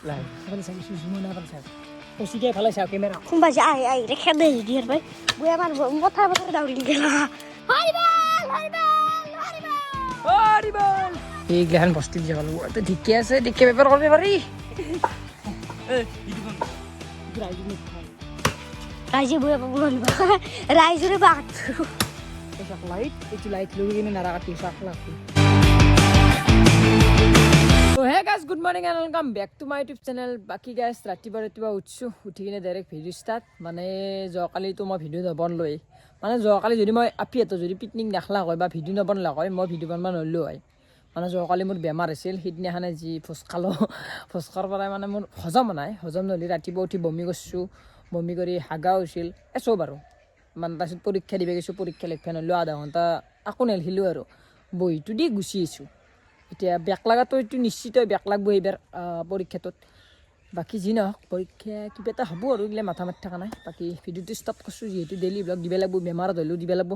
Lại, apa lagi sih semua apa lagi? Posisi apa lagi kamera? Kumbaja ai rekha dei dir bhai boi amar motha motha dauri gela Haribal! এই গ্লাহান বস্তি যাব লাগিব তো ঠিকে আছে দেখে পেপাৰ কৰিব পাৰি raije boi apa bulan ba raije re baat এইসব লাইট একটু লাইট লগে কিনে নারা কাটি সাক লাগবে তো hey guys good morning and welcome back to my YouTube channel বাকি গাইস ৰাতিপুৱা উঠছো উঠি কিনে ডাইৰেক্ট ভিডিও ষ্টাৰ্ট মানে যোৱাকালি তো মই ভিডিও নবনলৈ মানে যোৱাকালি যদি মই আপিয়েতো যদি পিকনিক নাখলা হয় বা ভিডিও নবনলা হয় মই ভিডিও বনবা নললো হয় মানে যোৱাকালি মোৰ বেমাৰ আছিল সিদিনাখনে যি ফোচকালো ফোচকাৰ পৰাই মানে মোৰ হজম নাই হজম নহ'লে ৰাতিপুৱা উঠি বমি কৰিছোঁ বমি কৰি হাগা হৈছিল চব আৰু মানে তাৰপিছত পৰীক্ষা দিব গৈছোঁ পৰীক্ষা লিখিব নললো আধা ঘণ্টা আকৌ নেলখিলোঁ আৰু বহিটো দি গুচি আহিছোঁ এতিয়া বেক লাগাতো এইটো নিশ্চিত বেক লাগব এইবাৰ পৰীক্ষাটোত বাকী যি নহওক পৰীক্ষা কিবা এটা হ'ব আৰু এইগিলা মাথা মাৰি থকা নাই বাকী ভিডিঅ'টো ষ্টাৰ্ট কৰিছোঁ যিহেতু ডেইলি ব্লগ দিব লাগিব বেমাৰত হ'লেও দিব লাগিব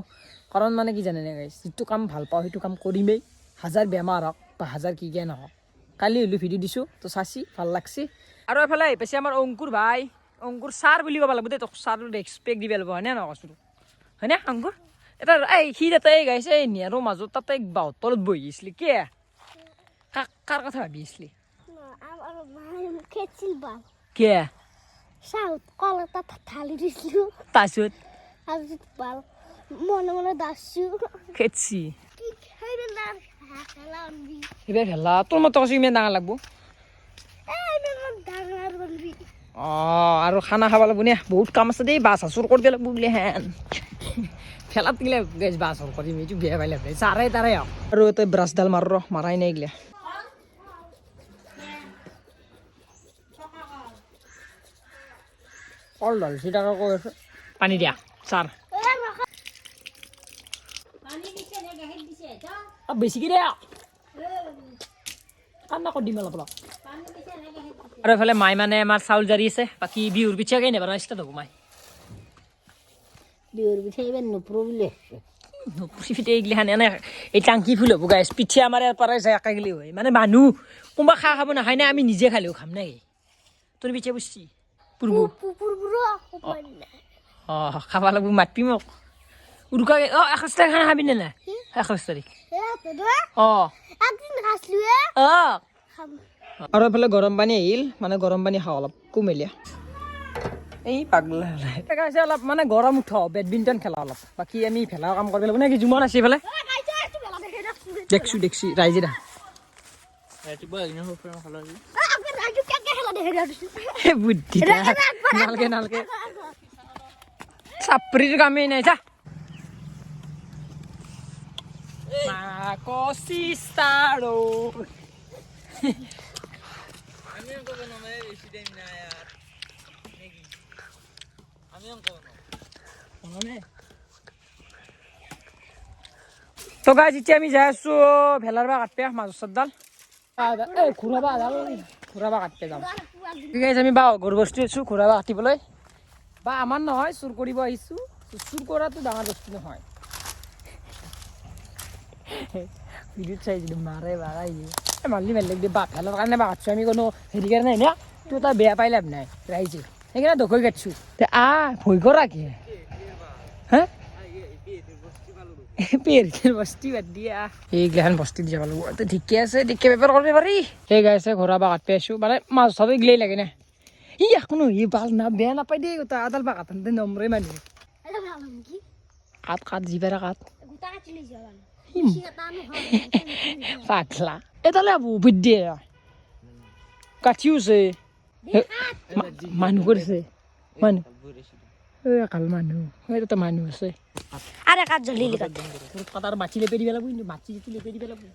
কাৰণ মানে কি জানেনে গাইছ যিটো কাম ভাল পাওঁ সেইটো কাম কৰিমেই হাজাৰ বেমাৰ হওক বা হাজাৰ কি কি নহওক কালি হ'লেও ভিডিঅ' দিছোঁ তো চাচি ভাল লাগছি আৰু এফালে আহি পাইছে আমাৰ অংকুৰ ভাই অংকুৰ ছাৰ বুলি ক'ব লাগিব দেই তোক ছাৰ ৰেচপেক্ট দিব লাগিব হয়নে নহয় কৈছোঁ হয়নে অংকুৰ এটা এই সি তাতে গাইছে এই নিয়াৰৰ মাজত তাতে বাঁহৰ তলত বহি আছিলি কিয় কাৰ কথা ভাবি আছিলি কিয় saut kolata thali dislu তাৰপিছত habis bal mone mone dasu খেতছি heide na halan bi এইবাৰ ভেলা তোৰ মতে কৈছোঁ ইমান ডাঙৰ লাগব men dangar banbi আৰু খানা খাব লাগিব নে বহুত কাম আছে দেই বাছ আচুৰ কৰিব লাগিব বোলে হেন খেলাত গিলে গেছ বাছ আচুৰ কৰিম এইটো বেয়া পাই লাগে চাৰে তাৰে আৰু তই ব্ৰাছডাল মাৰ মাৰাই নাই গিলা কল ডাল চিটাকে কৈ আছে পানী দিয়া ছাৰ বেছিকৈ দিয়া কান্না কৰি দিম অলপ অলপ আৰু এইফালে মাই মানে আমাৰ চাউল জাৰি আছে বাকী বিহুৰ পিঠাকেই নেবাৰ ষ্টাৰ্ট হ'ব মাই biur bichaiben no problem নপুৰি পিঠা এইগিলাখান এনে এই টাংকি ফুল হ'ব গাইছ পিঠা আমাৰ ইয়াৰ পৰাই যায় একাগিলি হয় মানে মানুহ কোনোবা খা খাব নাখায় না আমি নিজে খালেও খাম নাই তোৰ পিঠা বুজছি পূৰ্ব pur খাব লাগিব মাতবি মোক উৰুকা 21 তাৰিখ খানা খাবি নে নাই 21 তাৰিখ একদিন খাসলু আৰু এইফালে গৰম পানী আহিল মানে গৰম পানী খাওঁ অলপ কুমেলীয়া এই পাগলা আছে অলপ মানে গৰম উঠাও বেডমিণ্টন খেলা অলপ বাকী আমি ভেলাৰ কাম কৰিব লাগিব নে কি জুমন আছে এইফালে দেখছো ৰাইজে দা বুদ্ধি নালকে চাপৰিৰ কামেই নাই যা কচিষ্টাৰো তো গাইজ এতিয়া আমি যাই আছো ভেলাৰ বা কাটপে মাছ চৰডাল ঘূৰাবা কাটপে যাম গাইজ আমি বা গৰু বস্তু আছো ঘূৰাবা কাটিবলৈ বা আমাৰ নহয় চুৰ কৰিব আহিছো চুৰ কৰাটো ডাঙৰ বস্তু নহয় ভিডিঅ'ত চাইছিলো মাৰে বাৰাই মাৰিলি ভাল লাগি বা ভেলাৰ কাৰণে বা কাটছো আমি কোনো হেৰি কাৰণে নাই তো এটা বেয়া পাই লাভ নাই ৰাইজে সেইকাৰণে দখৈ কাটছো ভয় কৰা কি হা পেৰিৰ বস্তি বাদ দিয়া এইগিলাখান বস্তি দি যাব লাগিব তো ঠিকে আছে দেখে পেপাৰ কৰিব পাৰি সেই গাইছে ঘোৰা বা কাটপে আছো মানে মাছ ধৰা গিলাই লাগে না ই এখনো ই ভাল না বেয়া নাপাই দেই গোটা আদাল বা কাটতে নমৰে মানুহ কাট জিবাৰা কাট পাগলা এটালে বুদ্ধি কাঠিওছে মানুহ কৰিছে মানুহ কাল মানুহ এইটো মানুহ আছে are kat joli likat কাটাৰ মাছি লেপে দিব লাগিব কিন্তু মাছি যদি লেপে দিব লাগিব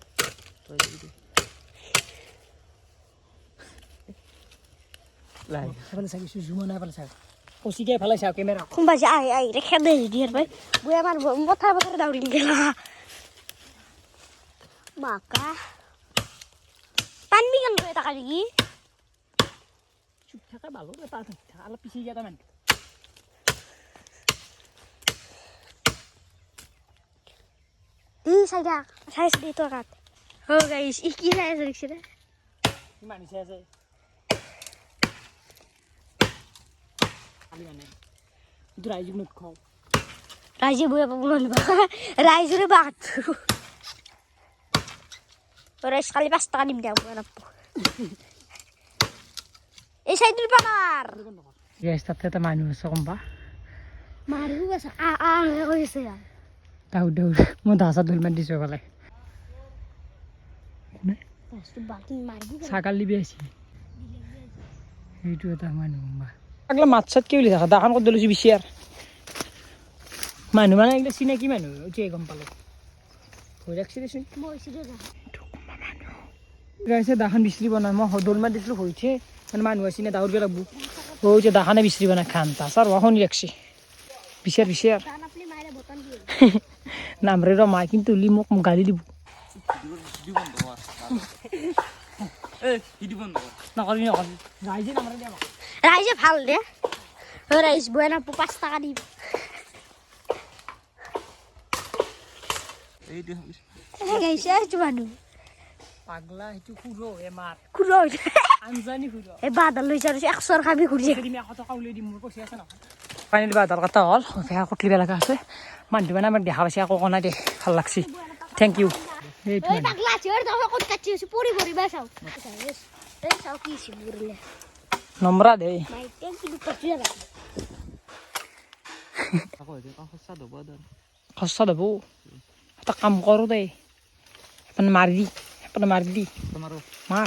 লাই এফালে চাইছো জুমন এফালে চাই কচিকে এফালে চাও camera kumbaja ai rekha dei dir bhai boi amar motha motha dauri gela maka tanmi kan eta kali চুপ থাকা ভালো এটা থাকা অলপ পিছি যা তামান di saya di to kat oh guys iki saya sering কিমান হিচাপ আছে কিন্তু ৰাইজক নখাওঁ রাইজে বইয়া পাবো না রাইজের বাদ রাইজ খালি 5 টাকা দিম দেব না এই সাইডের পানার গ্যাস তাতে এটা মানুহ আছে কমবা মারু গেছে আ কইছে দাউদ দাউদ মই দাসা ধুল মান দিছো গলে বাকি মারবি ছাগাল লিবি আছি এইটো এটা মানুহ কমবা আগলা মাছ চাত কি বুলি থাকা দাখান কত দলৈছি বেছি আর মানুহ মানে একদম চিনাকি মানুহ উঠিয়ে গম পালো হৈ ৰাখছি দেচোন মইছি ৰে গাইছে দাখান বিচৰি বনাই মই দৌল মাৰ দিছিলোঁ হৈছে মানে মানুহ আছে নে দাউৰবে লাগব হৈছে দাখানে বিচৰি বনাই খান তাছাৰ শুনি ৰাখছি বিচাৰ বিচাৰ কান আপনি মাইৰে বোতাম দিয়ে নামৰে ৰ মাই কিন্তু লি মোক গালি দিব নকৰি নকৰি ৰাইজে নামৰে দিয়া রাইজে ভাল দে রাইজ বইয়া না 5 টাকা দিম এই গাইছে আজ মানু পাগলা সেইটো খুৰো এমাৰ কুলো আনজানি খুৰো এই বাদল লই যাৰ 100 খাবি খুঁড়ি যদি আমি 100 টকা উলিয়াই দিম মোৰ পইচা আছে নহয় ফাইনেলি বাদাল কথা হ'ল ফেয়া কটলি লগা আছে মানুহ মানে আমাক দেখা পাইছে আকৌ কনা দে ভাল লাগছি থেংক ইউ এইটো ওই পাগলা চোর দাও কত কাচ্ছি পুরি পুরি বাসাও এই সাও কি সিবুরলে নম্বৰা দে মাই টেন কি কাচ্ছি লাগা খস্তা দেব এটা কাম কৰোঁ দে মানে মাৰি দি মাৰ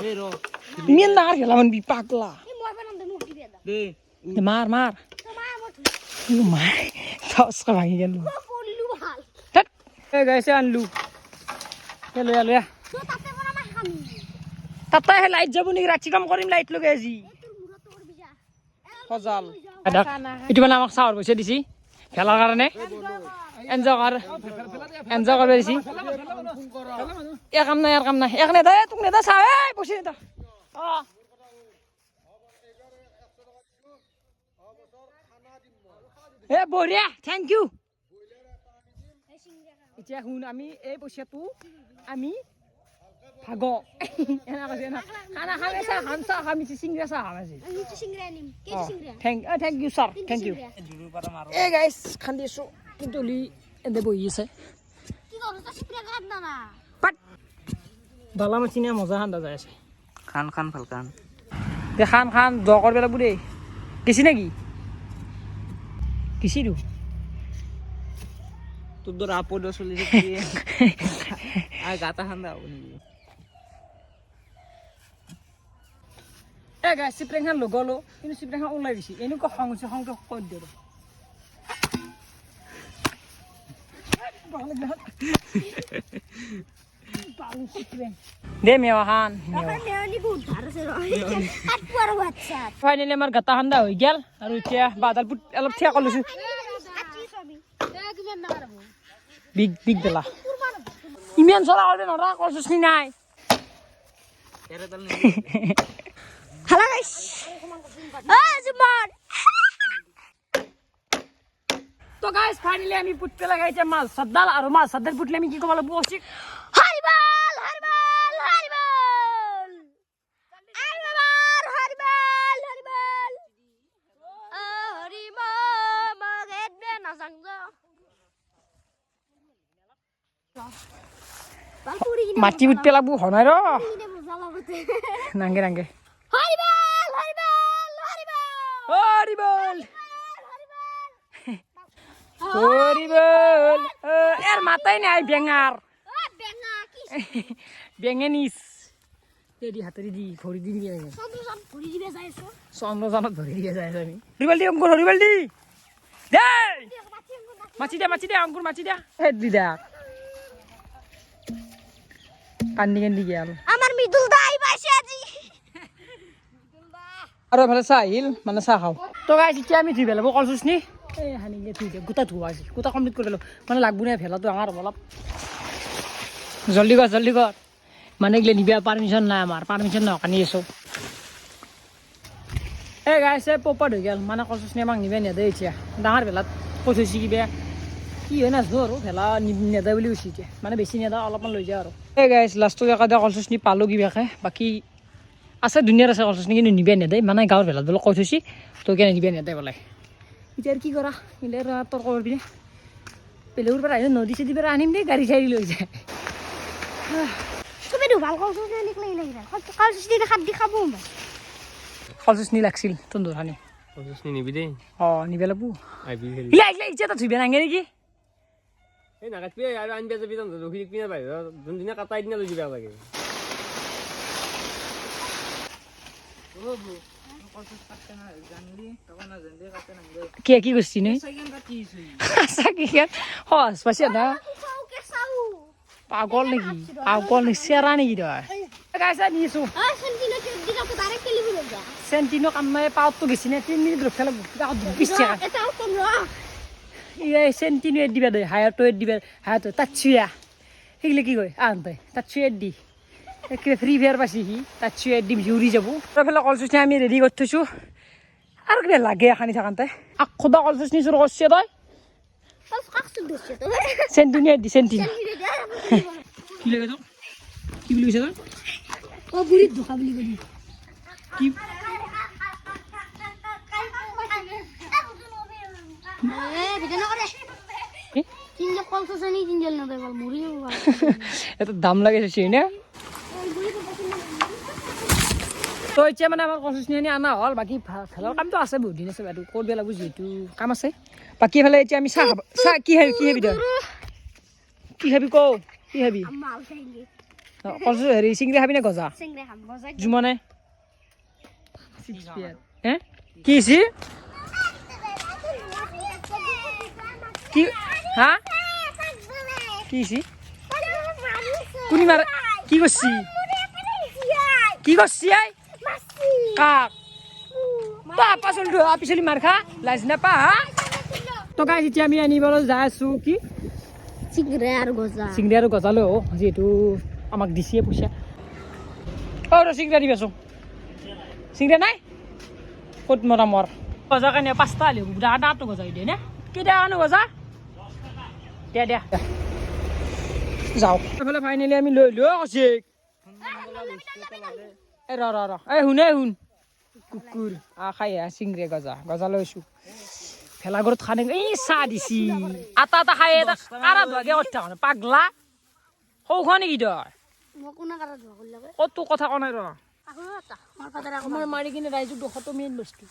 ইমান ডাঙৰ খেলা মানে বি পাগলা এই মই বানাম দে মুখ দিবে দা মাৰ মাৰ তো মা মত মাৰ চচকা ভাঙি গেলো পড়লু ভাল এই গাইছে আনলো লৈ লৈ তো তাতে বনা মা খামি তাতে লাইট যাব নেকি ৰাতি কাম কৰিম লাইট লগাই আজি তোৰ মুৰা তোৰ বিজা সজাল এইটো মানে আমাক চাহৰ পইচা দিছি খেলাৰ কাৰণে এনজয় কৰিব দিছি এ কাম নাই এক নেদা তোক নেদা চাহ পইচা নেদা এ বঢ়িয়া থেংক ইউ এতিয়া শুন আমি এই পইচাটো আমি ভাগ এনা কৈছে না খানা খামে চাহ খাম চাহ খাম চিংৰা চাহ খাম আজি আমি তো সিংৰা নিম কে সিংৰা thank you sir thank you এ গাইছ খান্দি আছো কিন্তু লি এনে বহি আছে কি করছ তো সিংরা কাট না না পাট বালা মাছি নে মজা খান্দা যায় আছে খান ভালকান দে খান দ কৰিব লাগিব দেই কিছি নেকি কিছি দিওঁ তোর তো আপদ চলি আর গাতা খান্দা হব নাকি এ গাই চিপৰেংখান লগালো কিন্তু চিপৰেংখান ওলাই দিছে এনেকুৱা খং হৈছে খংটো কৈ দিওঁ দে মেৱা খান মেয়নি বহুত ধাৰ আছে আট পুয়াৰ বাচ্চা ফাইনেলি আমাৰ গাতা খান্দা হৈ গেল আৰু এতিয়া বাদাল পুট অলপ থিয়া কৰি লৈছোঁ আচ্ছি সবই কি বেন না কৰব বিগ বেলা ইমান চলা কৰিবি নৰা কলচোচ নাই এরে তাল হ্যালো গাইস জুমান তো গাইস ফাইনেলি আমি পুট পেলাই গাইছে মাছ সদ্দাল আৰু মাছ সদ্দাল পুটলে আমি কি ক'ব লাগিব অচিক হারিবাল হারিবাল হারিবাল হারিবাল হারিবাল হরিমা মাগেদ বে না সংজো বালপুরি মাটি পুট পেলাবো হনাই ৰ কিনে মজা লাগতে নাংগে হাৰিবাল হাৰিবাল হাৰিবাল হৰিবল হৰিবল এৰ মাথায় নাই বেঙাৰ বেঙা কি বেঙেনিস দি হাতৰি দি ভৰি দি দিয়ে সদুসান ভৰি দিবে যাইছো চন্দ্ৰজানত ভৰি দিয়ে যায় আমি হৰিবল দি অংকুৰ হৰিবল দি দে মাছি দে অংকুৰ মাছি দে হেড দি দে কান্দি গেল আমাৰ মৃদুল দাই পাইছে আজি আৰু এফালে চাহ আহিল মানে চাহ খাওঁ তো গাইছ এতিয়া আমি ধুই পেলাব কলচোচ নি এই সানিকে ধুই দিওঁ গোটা ধোৱা আজি গোটা কমপ্লিট কৰি পেলাওঁ মানে লাগব নাই ভেলাটো ডাঙৰ হ'ব অলপ জল্দি কৰ মানে এইগিলা নিবা পাৰ্মিশ্যন নাই আমাৰ পাৰ্মিশ্যন নাই কানি আছোঁ এই গাইছে পপাৰ হৈ গ'ল মানে কলচোচ নি আমাক নিবা নেদে এতিয়া ডাঙৰ ভেলাত কৈ থৈছে কিবা কি হয় নাজানো আৰু ভেলা নেদা বুলি কৈছে এতিয়া মানে বেছি নেদা অলপমান লৈ যাওঁ আৰু এই গাইছ লাষ্টত একাদে কলচোচ নি পালোঁ কিবাকে বাকী আছে দুনিয়াৰ আছে কলচোচ নি কিন্তু নিবা নেদে মানে গাঁৱৰ ভেলাত বোলে কৈ থৈছে তো কেনে নিবা নেদে বোলে এতিয়া আৰু কি কৰা মিলে তৰ্ক কৰিবি নে বেলেগৰ পৰা আহিলে নদী চদীৰ পৰা আনিম দেই গাড়ী চাড়ী লৈ যায় তুমি ভাল কলচোচ নিক লাগি লাগি কলচোচ দি খাত দি খাবো মই কলচোচ নি লাগছিল তন্দুৰ খানি কলচোচ নিবি দেই নিবে লাগব আইবি খেলি ইলা ইলা ইচ্ছা ধুইবে নাঙে নেকি এই নাকাটবি আৰু আনবি যাবি তহঁত ৰখি থাকিবি না বাহিৰত যোনদিনা কাটাই দিনা লৈ যাবা লাগে কি কৰিছি নে সহজ পাইছে না পাগল নেকি চেৰা নেকি তই গাইছা নিছো চেণ্টিনো কাম নাই পাওয়াতো গেছি না 3 মিনিট ৰখিলে পিছে এই চেণ্টিনো এড দিবা দে হায়াৰটো এড দিবা হায়াৰটো তাচ্ছুয়া সেইগিলা কি কয় আনতে তাচ্ছুয়া এড দি একে ফ্ৰী ফায়াৰ পাইছি সি তাচ্ছুয়া এড দিম উৰি যাব তাৰফালে কলচুচনি আমি ৰেডি কৰি থৈছোঁ আৰু কিবা লাগে খানি থাকান্তে খোদা কলচুচনি চুৰ কৰিছে তই চেণ্টিনো এড দি চেণ্টিনো কি লাগে তোক কি বুলি কৈছে তই বুঢ়ীত ধোকা বুলি কবি কি এটা দাম লাগে নে তো এতিয়া মানে আমাৰ কলচুচনি আনা হ'ল বাকী খেলৰ কামটো আছে বহুত দিন আছে বাৰু কৰিব লাগিব যিহেতু কাম আছে বাকী এইফালে এতিয়া আমি চাহ কি খাবি তই কি খাবি কওঁ কি খাবি কলচুচ হেৰি চিংৰা খাবি নে গজা জুমনে হে কি হৈছে কি হা কি হৈছে কোনি মাৰ কি কৰিছি কি কৰিছি আই কাক পাপা চলটো পিছলি মাৰ খা লাজ নাপা হা তো গাইছ এতিয়া আমি আনিবলৈ যাই আছোঁ কি চিংৰা আৰু গজা লৈ যিহেতু আমাক দিছে পইচা চিংৰা দিবাচোন চিংৰা নাই ক'ত মৰা মৰ গজা কাৰণে 5টা হ'লে দাঁতটো গজাই দিয়ে নে কেইটা কাৰণে গজা দিয়া যাওঁ এইফালে ফাইনেলি আমি লৈ কৈছে শুন কুকুৰ খাই চিংৰে গজা লৈছোঁ ভেলাঘৰত খানে এই চাহ দিছি আটা খাই এটা কাৰা ধোৱাকে কৰি থাকা পাগলা সৌ খোৱা নেকি তই ক'ত তোৰ কথা কোৱা নাই ৰ আমাৰ মাৰি কিনে ৰাইজক 200 মেইন বস্তু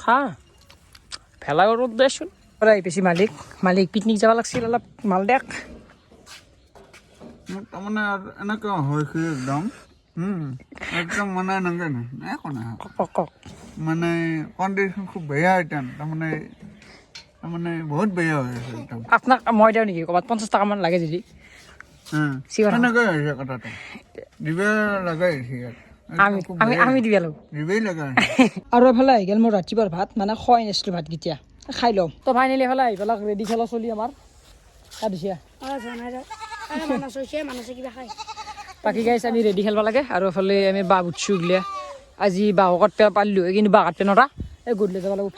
খা ভেলাঘৰত দেচোন বেছি মালিক পিকনিক যাব লাগিছিল অলপ মাল দেখ তাৰমানে এনেকুৱা হৈছে একদম মানে এনেকৈ নাই কক মানে কণ্ডিশ্যন খুব বেয়া এতিয়া তাৰমানে বহুত বেয়া হৈ আছে একদম আপোনাক মই দিওঁ নেকি ক'ৰবাত 50 টকামান লাগে যদি এনেকৈ হৈছে কথাটো দিব লগা হৈছে ইয়াত আমি দিব লাগিব দিবই লগা আৰু এফালে আহি গ'ল মোৰ ৰাতিপুৱাৰ ভাত মানে খোৱাই নাছিলোঁ ভাতকেইটা খাই লওঁ তো ফাইনেলি এফালে আহি পেলাই ৰেডি খেলা চলি আমাৰ তাত দিছে বাকী গাইছ আমি ৰেডি খেলিব লাগে আৰু এফালে আমি বাঁহ বুটছোঁ গিলা আজি বাঁহ কাটপা পাৰিলোঁ কিন্তু বাঁহ কাটপা নৰা এই গধূলি যাব লাগিব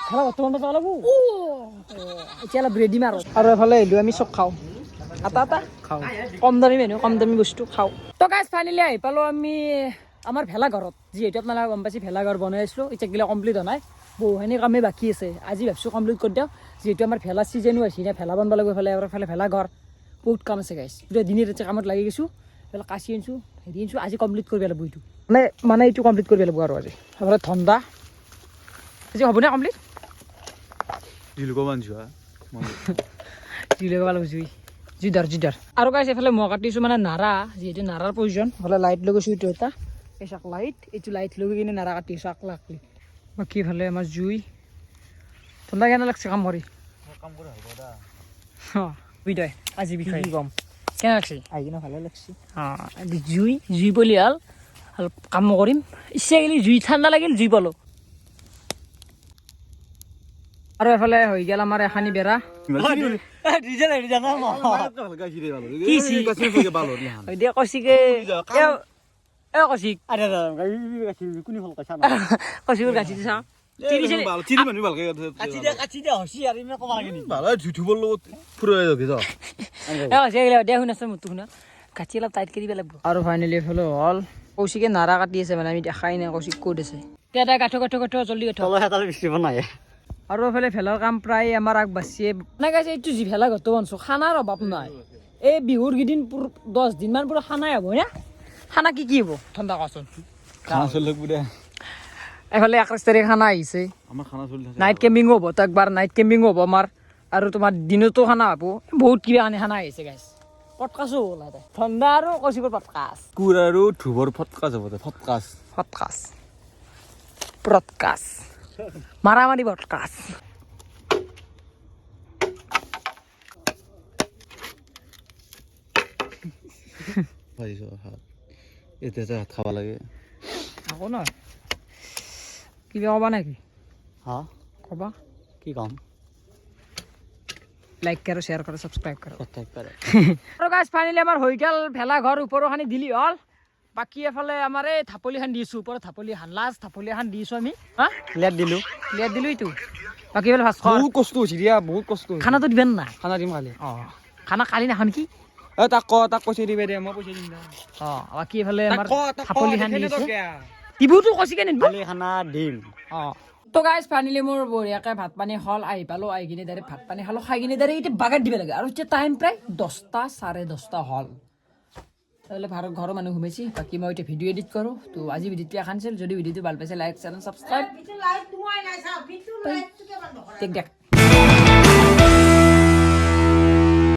খেলা বৰ্তমান যাব লাগিব এতিয়া অলপ ৰেডি মাৰো আৰু এফালে আহিলোঁ আমি চব খাওঁ এটা খাওঁ কম দামী মেনু কম দামী বস্তু খাওঁ তো গাইছ ফাইনেলি আহি পালোঁ আমি আমাৰ ভেলাঘৰত যিহেতু আপোনালোকে গম পাইছে ভেলাঘৰ বনাই আছিলোঁ এতিয়া গিলা কমপ্লিট হোৱা নাই বহুখিনি কামেই বাকী আছে আজি ভাবিছোঁ কমপ্লিট কৰি দিওঁ যিহেতু আমাৰ ভেলা ছিজনো আছে এতিয়া ভেলা বনাব লাগিব এইফালে ভেলাঘৰ বহুত কাম আছে গাইছ গোটেই দিনে ৰাতি কামত লাগি গৈছোঁ এইফালে কাচি আনিছোঁ হেৰি আনিছোঁ আজি কমপ্লিট কৰিব লাগিব এইটো মানে এইটো কমপ্লিট কৰিব লাগিব আৰু আজি এইফালে ঠাণ্ডা আজি হ'বনে কমপ্লিট জুই লগাব লাগিব জুইদাৰ আৰু গাইছ এইফালে মই কাটিছোঁ মানে নাৰা যিহেতু নাৰাৰ প্ৰয়োজন এইফালে লাইট লৈ গৈছোঁ এইটো এটা এচাক লাইট এইটো লাইট লৈ কিনে নাৰা কাটিছোঁ আকলাকলি বাকী এইফালে আমাৰ জুই ঠাণ্ডা কেনে লাগছে কাম কৰি বিদয় আজি বিষয়ে কম কেনে লাগছে আহি কিনে ভালে লাগছে জুই পলি হ'ল অলপ কাম কৰিম ইচ্ছা গেলি জুই ঠাণ্ডা লাগিল জুই পালোঁ আৰু এফালে হৈ গ'ল আমাৰ এখানি বেৰা আৰু ফাইনেলি এইফালে হ'ল কৌশিকে নাৰা কাটি আছে মানে আমি দেখাই নাই কৌশিক ক'ত আছে এতিয়া গাঠো গাঠো গাঠো জলদি গাঠো তলৰ এটা বিচিব নাই আৰু এইফালে ভেলাৰ কাম প্ৰায় আমাৰ আগবাঢ়িছে মানে গাইছে এইটো যি ভেলা ঘৰটো বনছো খানাৰ অভাৱ নাই এই বিহুৰ কেইদিন 10 দিনমান পুৰা খানাই হ'ব না খানা কি হ'ব ঠাণ্ডা কচোন খানা চলি থাকব দে এইফালে 21 তাৰিখ খানা আহিছে আমাৰ খানা চলি থাকে নাইট কেম্পিং হ'ব তো একবাৰ নাইট কেম্পিং হ'ব আমাৰ আৰু তোমাৰ দিনতো খানা হ'ব বহুত কিবা খানা আহিছে গাইছ পটকাছো হ'ল ঠাণ্ডা আৰু কৌশিকৰ পটকাছ কুৰ আৰু ধুবৰ ফটকাছ হ'ব দে ফটকাছ পটকাছ পটকাছ মাৰামাৰি পটকাছ পাৰিছো হাত এতিয়া যে হাত খাব লাগে আকৌ নহয় কিবা ক'বা নেকি হা ক'বা কি কাম লাইক કરો শ্বেয়াৰ કરો ছাবস্ক্ৰাইব કરો প্ৰত্যেক পাৰে আৰু গাইছ ফাইনেলি আমাৰ হৈ গ'ল ভেলা ঘৰ ওপৰখানি দিলি হ'ল বাকী এফালে আমাৰ এই থাপলিখান দিছোঁ ওপৰত থাপলিখান লাষ্ট থাপলিখান দিছোঁ আমি হা ক্লিয়াৰ দিলোঁ ক্লিয়াৰ দিলোঁ এইটো বাকী এফালে ভাত খোৱা বহুত কষ্ট হৈছে দিয়া বহুত কষ্ট খানাটো দিবেন নাই খানা দিম খালি অঁ খানা কালি নাখাম কি তাক পইচা দিবে দে মই পইচা দিম দে অঁ বাকী এফালে আমাৰ থাপলিখান দিছে টিভিটো কচিকে নিদিব খালি খানা দিম অঁ তো গাইজ ফাইনেলি মোৰ বঢ়িয়াকৈ ভাত পানী হ'ল আহি পালোঁ আহি কিনে ডাইৰেক্ট ভাত পানী খালোঁ খাই কিনে ডাইৰেক্ট এতিয়া বাগাত দিব লাগে আৰু এতিয়া টাইম প্ৰায় 10টা 10:30 হ'ল তাহলে ঘৰৰ মানুহ ঘুমাইছি বাকী মই এতিয়া ভিডিঅ' এডিট কৰোঁ তো আজি ভিডিঅ'টো এখানছিল যদি ভিডিঅ'টো ভাল পাইছে লাইক চেনেল ছাবস্ক্ৰাইব দেখ